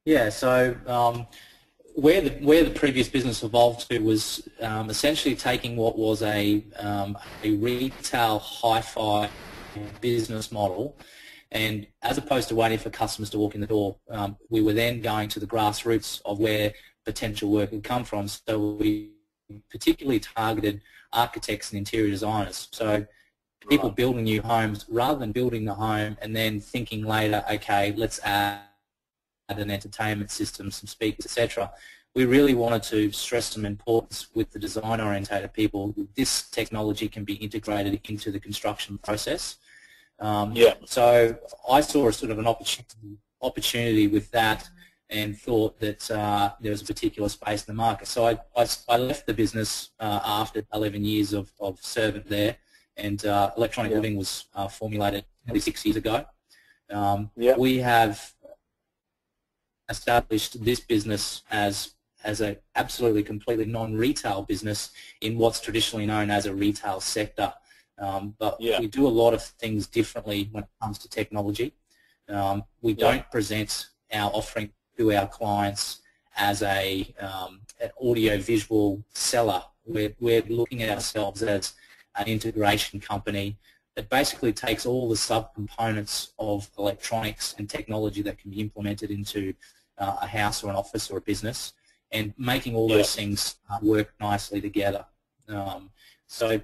Yeah, so where the previous business evolved to was essentially taking what was a retail hi-fi business model, and as opposed to waiting for customers to walk in the door, we were then going to the grassroots of where potential work had come from. So we particularly targeted architects and interior designers. So people building new homes, rather than building the home and then thinking later, okay, let's add an entertainment system, some speakers, etc. We really wanted to stress some importance with the design-orientated people. This technology can be integrated into the construction process. So I saw a sort of an opportunity with that, and thought that there was a particular space in the market. So I left the business after 11 years of servant there, and Electronic Living was formulated nearly 6 years ago. We have established this business as a absolutely completely non-retail business in what's traditionally known as a retail sector. But we do a lot of things differently when it comes to technology. We don't present our offering to our clients as an audio-visual seller. We're looking at ourselves as an integration company that basically takes all the subcomponents of electronics and technology that can be implemented into a house or an office or a business, and making all those things work nicely together. So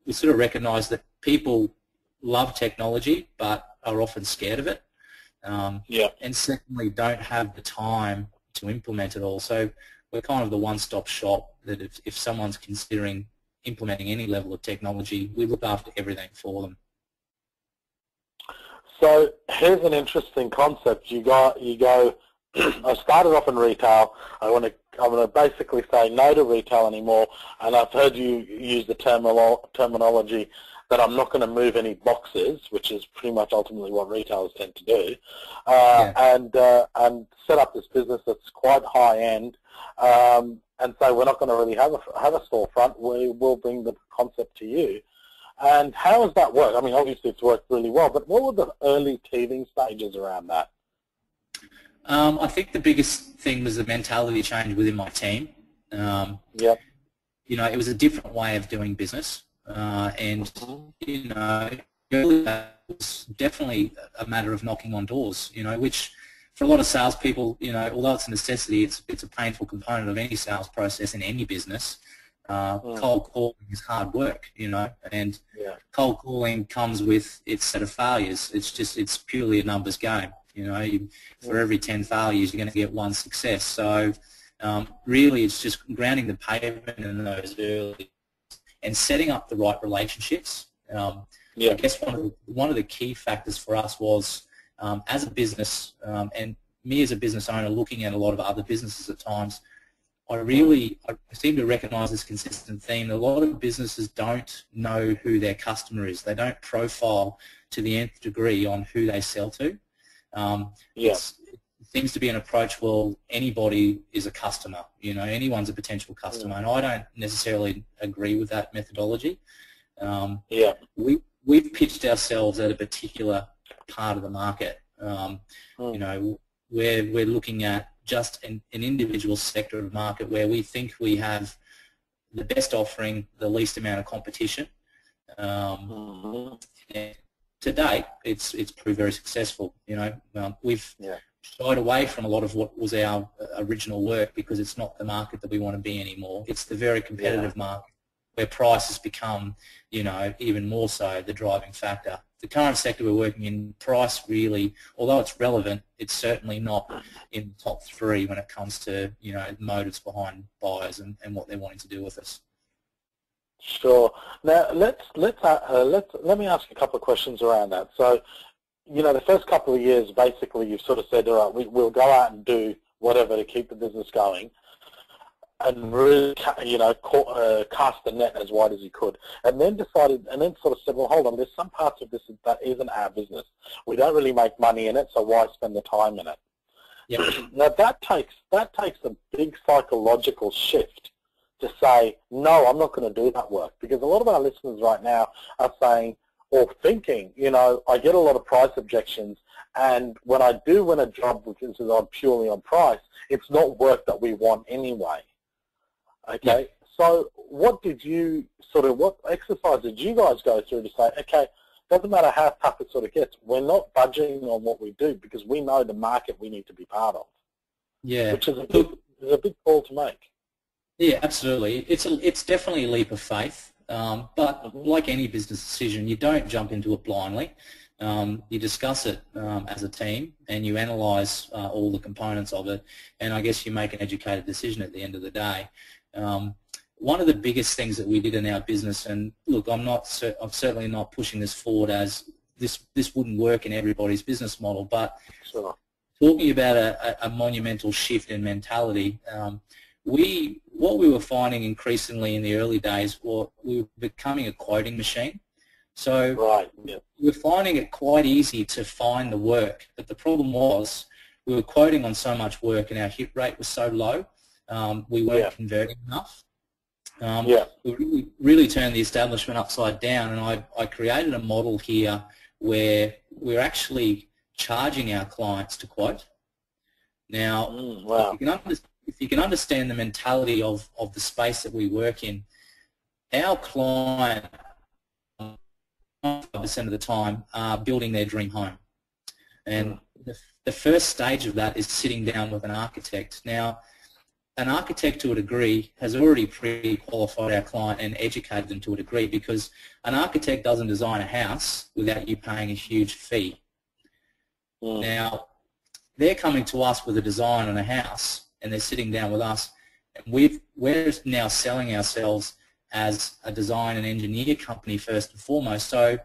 we sort of recognise that people love technology but are often scared of it, and secondly don't have the time to implement it all. So we're kind of the one-stop shop that if someone's considering implementing any level of technology, we look after everything for them. So here's an interesting concept. You go. I started off in retail. I'm going to basically say no to retail anymore, and I've heard you use the terminology that I'm not going to move any boxes, which is pretty much ultimately what retailers tend to do, and set up this business that's quite high end, and so we're not going to really have a storefront. We will bring the concept to you. And how has that worked? I mean, obviously it's worked really well, but what were the early teething stages around that? I think the biggest thing was the mentality change within my team. You know, it was a different way of doing business, and you know, it was definitely a matter of knocking on doors. You know, which for a lot of salespeople, you know, although it's a necessity, it's a painful component of any sales process in any business. Cold calling is hard work, you know, and cold calling comes with its set of failures. It's purely a numbers game. You know, for every 10 failures, you're going to get one success. So really, it's just grounding the pavement in those early and setting up the right relationships. I guess one of the key factors for us was as a business, and me as a business owner looking at a lot of other businesses at times, I seem to recognise this consistent theme. A lot of businesses don't know who their customer is. They don't profile to the nth degree on who they sell to. It seems to be an approach, well, anybody is a customer, you know, anyone's a potential customer, and I don't necessarily agree with that methodology. We've pitched ourselves at a particular part of the market. You know, we're looking at just an individual sector of the market where we think we have the best offering, the least amount of competition. And to date, it's proved very successful. You know, we've shied away from a lot of what was our original work because it's not the market that we want to be anymore. It's the very competitive market where price has become, you know, even more so the driving factor. The current sector we're working in, price really, although it's relevant, it's certainly not in the top three when it comes to, you know, motives behind buyers and what they're wanting to do with us. Sure. Now let me ask a couple of questions around that. So, you know, the first couple of years, basically, you've sort of said, all right, we'll go out and do whatever to keep the business going, and really, you know, cast the net as wide as you could, and then sort of said, well, hold on, there's some parts of this that isn't our business. We don't really make money in it, so why spend the time in it? Now that takes a big psychological shift to say, no, I'm not going to do that work, because a lot of our listeners right now are saying, or thinking, you know, I get a lot of price objections, and when I do win a job which is on purely on price, it's not work that we want anyway. Okay, yeah. So what exercise did you guys go through to say, okay, doesn't matter how tough it sort of gets, we're not budging on what we do because we know the market we need to be part of. Yeah, which is a big call to make. Yeah, absolutely. It's definitely a leap of faith, but like any business decision, you don't jump into it blindly. You discuss it as a team, and you analyse all the components of it, and I guess you make an educated decision at the end of the day. One of the biggest things that we did in our business, and look, I'm certainly not pushing this forward as this wouldn't work in everybody's business model, but sure. Talking about a monumental shift in mentality, what we were finding increasingly in the early days was we were becoming a quoting machine. So right, yeah. we were finding it quite easy to find the work, but the problem was we were quoting on so much work and our hit rate was so low, we weren't converting enough. We really turned the establishment upside down, and I created a model here where we're actually charging our clients to quote. Now, wow. if you can understand the mentality of the space that we work in, our client 5% of the time are building their dream home. And the first stage of that is sitting down with an architect. Now, an architect to a degree has already pre-qualified our client and educated them to a degree, because an architect doesn't design a house without you paying a huge fee. Now, they're coming to us with a design on a house, and they're sitting down with us, and we're now selling ourselves as a design and engineer company first and foremost. So,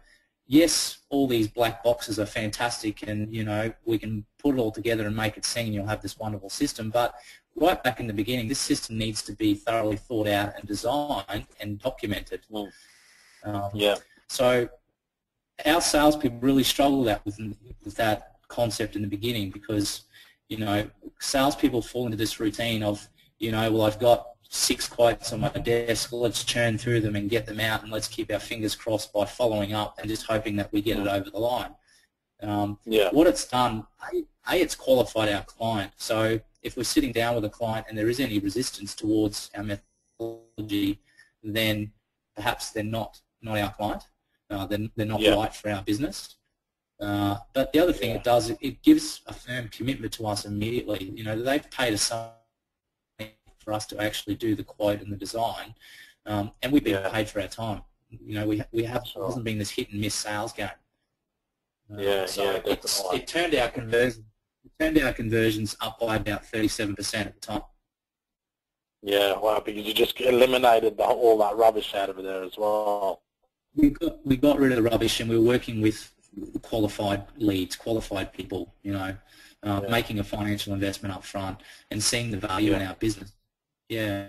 yes, all these black boxes are fantastic, and you know we can put it all together and make it sing, and you'll have this wonderful system. But right back in the beginning, this system needs to be thoroughly thought out and designed and documented. So, our salespeople really struggle with that concept in the beginning, because you know salespeople fall into this routine of, you know, well, I've got 6 quotes on my desk, let's churn through them and get them out, and let's keep our fingers crossed by following up and just hoping that we get it over the line. What it's done, it's qualified our client. So if we're sitting down with a client and there is any resistance towards our methodology, then perhaps they're not our client. They're not right for our business. But the other thing it does, it gives a firm commitment to us immediately. You know, they've paid us something for us to actually do the quote and the design, and we've been paid for our time. You know, it hasn't been this hit and miss sales game. It turned our conversions up by about 37% at the time. Yeah, wow, because you just eliminated all that rubbish out of there as well. We got rid of the rubbish, and we were working with qualified leads, qualified people, you know, making a financial investment up front and seeing the value in our business. Yeah.